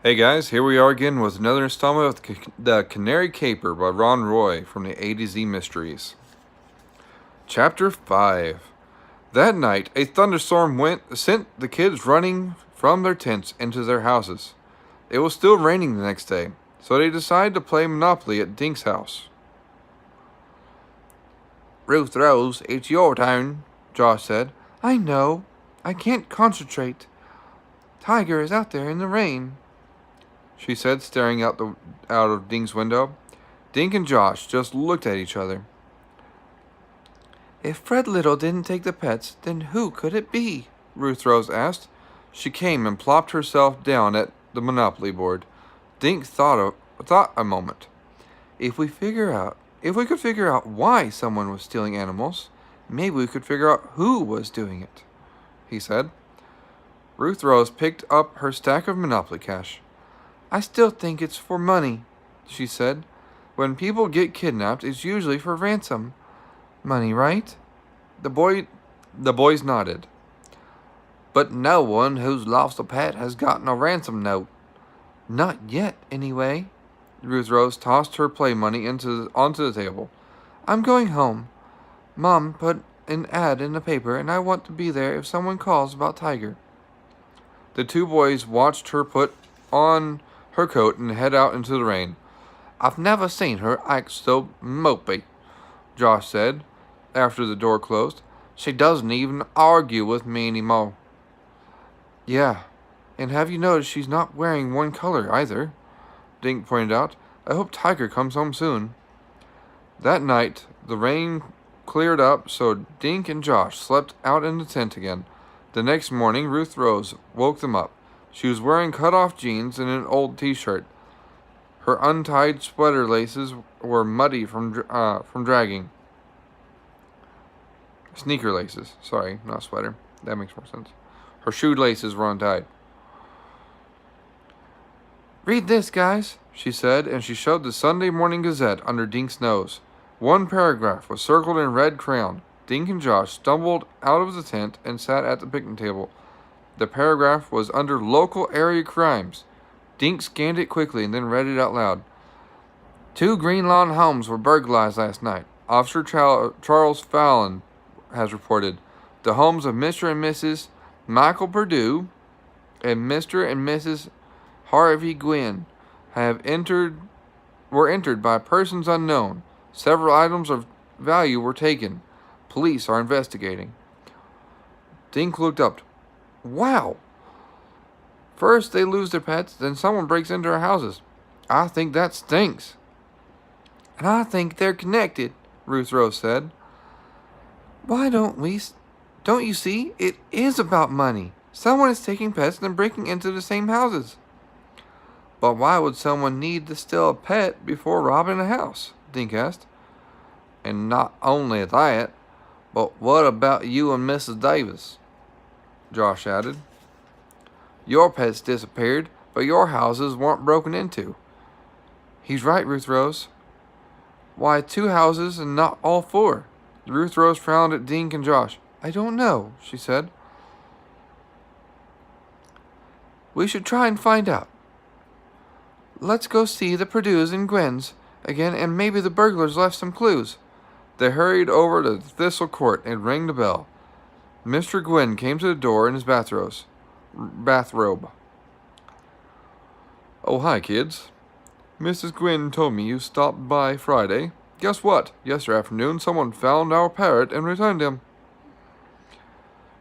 Hey guys, here we are again with another installment of the Canary Caper by Ron Roy from the A to Z Mysteries. Chapter 5. That night, a thunderstorm sent the kids running from their tents into their houses. It was still raining the next day, so they decided to play Monopoly at Dink's house. Ruth Rose, it's your turn, Josh said. I know. I can't concentrate. Tiger is out there in the rain, she said, staring out of Dink's window. Dink and Josh just looked at each other. If Fred Little didn't take the pets, then who could it be? Ruth Rose asked. She came and plopped herself down at the Monopoly board. Dink thought a moment. If we could figure out why someone was stealing animals, maybe we could figure out who was doing it, he said. Ruth Rose picked up her stack of Monopoly cash. I still think it's for money, she said. When people get kidnapped, it's usually for ransom money, right? The boys nodded. But no one who's lost a pet has gotten a ransom note. Not yet, anyway. Ruth Rose tossed her play money onto the table. I'm going home. Mom put an ad in the paper, and I want to be there if someone calls about Tiger. The two boys watched her put on her coat and head out into the rain. I've never seen her act so mopey, Josh said, after the door closed. She doesn't even argue with me anymore. Yeah, and have you noticed she's not wearing one color either? Dink pointed out. I hope Tiger comes home soon. That night, the rain cleared up, so Dink and Josh slept out in the tent again. The next morning, Ruth Rose woke them up. She was wearing cut-off jeans and an old t-shirt. Her untied sweater laces were muddy from dragging. Sneaker laces. Sorry, not sweater. That makes more sense. Her shoe laces were untied. Read this, guys, she said, and she shoved the Sunday Morning Gazette under Dink's nose. One paragraph was circled in red crayon. Dink and Josh stumbled out of the tent and sat at the picnic table. The paragraph was under local area crimes. Dink scanned it quickly and then read it out loud. 2 Green Lawn homes were burglarized last night. Officer Charles Fallon has reported. The homes of Mr. and Mrs. Michael Perdue and Mr. and Mrs. Harvey Gwynn were entered by persons unknown. Several items of value were taken. Police are investigating. Dink looked up. Wow! First they lose their pets, then someone breaks into our houses. I think that stinks. And I think they're connected, Ruth Rose said. Why don't you see? It is about money. Someone is taking pets and then breaking into the same houses. But why would someone need to steal a pet before robbing a house? Dink asked. And not only that, but what about you and Mrs. Davis? Josh added. Your pets disappeared, but your houses weren't broken into. He's right, Ruth Rose. Why 2 houses and not all 4? Ruth Rose frowned at Dink and Josh. I don't know, she said. We should try and find out. Let's go see the Perdues and Gwynns again, and maybe the burglars left some clues. They hurried over to Thistle Court and rang the bell. Mr. Gwynn came to the door in his bathrobe. Oh, hi, kids. Mrs. Gwynn told me you stopped by Friday. Guess what? Yesterday afternoon, someone found our parrot and returned him.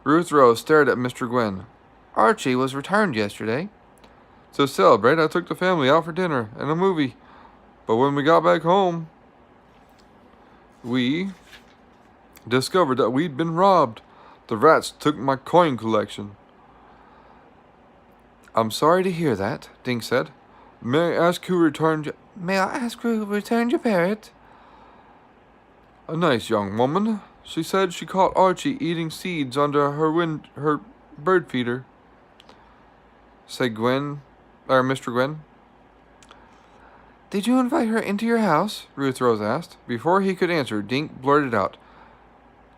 Ruth Rose stared at Mr. Gwynn. Archie was returned yesterday. To celebrate, I took the family out for dinner and a movie. But when we got back home, we discovered that we'd been robbed. The rats took my coin collection. I'm sorry to hear that, Dink said. May I ask who returned your parrot? A nice young woman. She said she caught Archie eating seeds under her bird feeder, said Mr. Gwynn. Did you invite her into your house? Ruth Rose asked. Before he could answer, Dink blurted out,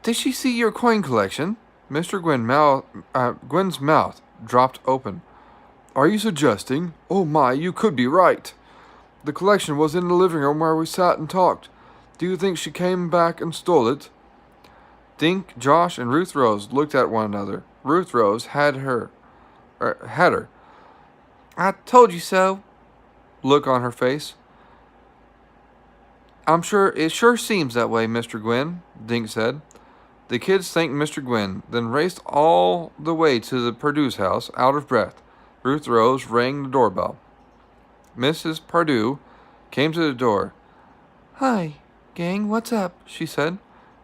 Did she see your coin collection? Mr. Gwynn's mouth dropped open. Are you suggesting? Oh my, you could be right. The collection was in the living room where we sat and talked. Do you think she came back and stole it? Dink, Josh, and Ruth Rose looked at one another. Ruth Rose had her. I told you so. Look on her face. It sure seems that way, Mr. Gwynn, Dink said. The kids thanked Mr. Gwynn, then raced all the way to the Purdue's house, out of breath. Ruth Rose rang the doorbell. Mrs. Purdue came to the door. Hi, gang, what's up? She said.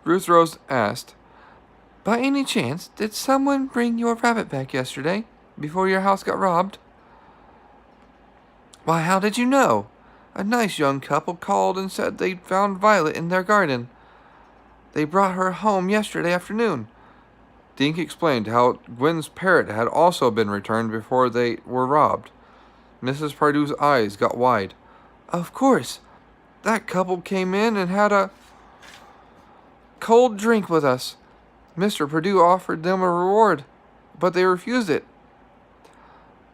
Ruth Rose asked, by any chance, did someone bring your rabbit back yesterday, before your house got robbed? Why, how did you know? A nice young couple called and said they'd found Violet in their garden. They brought her home yesterday afternoon. Dink explained how Gwen's parrot had also been returned before they were robbed. Mrs. Pardue's eyes got wide. Of course. That couple came in and had a cold drink with us. Mr. Purdue offered them a reward, but they refused it.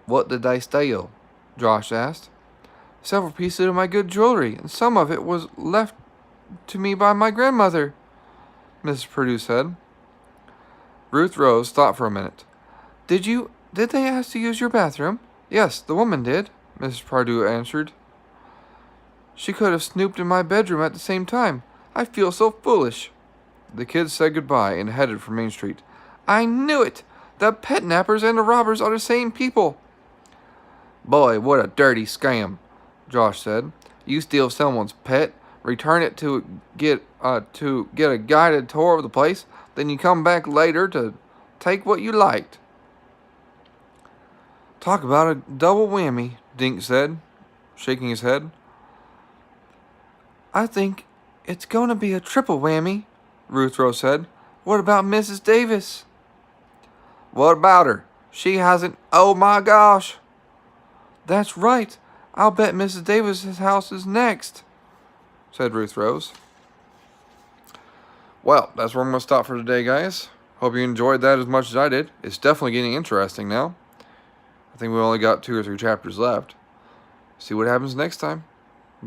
What did they steal? Josh asked. Several pieces of my good jewelry, and some of it was left to me by my grandmother, Mrs. Purdue said. Ruth Rose thought for a minute. Did they ask to use your bathroom? Yes, the woman did, Mrs. Purdue answered. She could have snooped in my bedroom at the same time. I feel so foolish. The kids said goodbye and headed for Main Street. I knew it! The pet nappers and the robbers are the same people. Boy, what a dirty scam, Josh said. You steal someone's pet, return it to get a guided tour of the place, then you come back later to take what you liked. Talk about a double whammy, Dink said, shaking his head. I think it's going to be a triple whammy, Ruth Rose said. What about Mrs. Davis? What about her? She hasn't. Oh my gosh. That's right. I'll bet Mrs. Davis's house is next, said Ruth Rose. Well, that's where I'm going to stop for today, guys. Hope you enjoyed that as much as I did. It's definitely getting interesting now. I think we only got 2 or 3 chapters left. See what happens next time.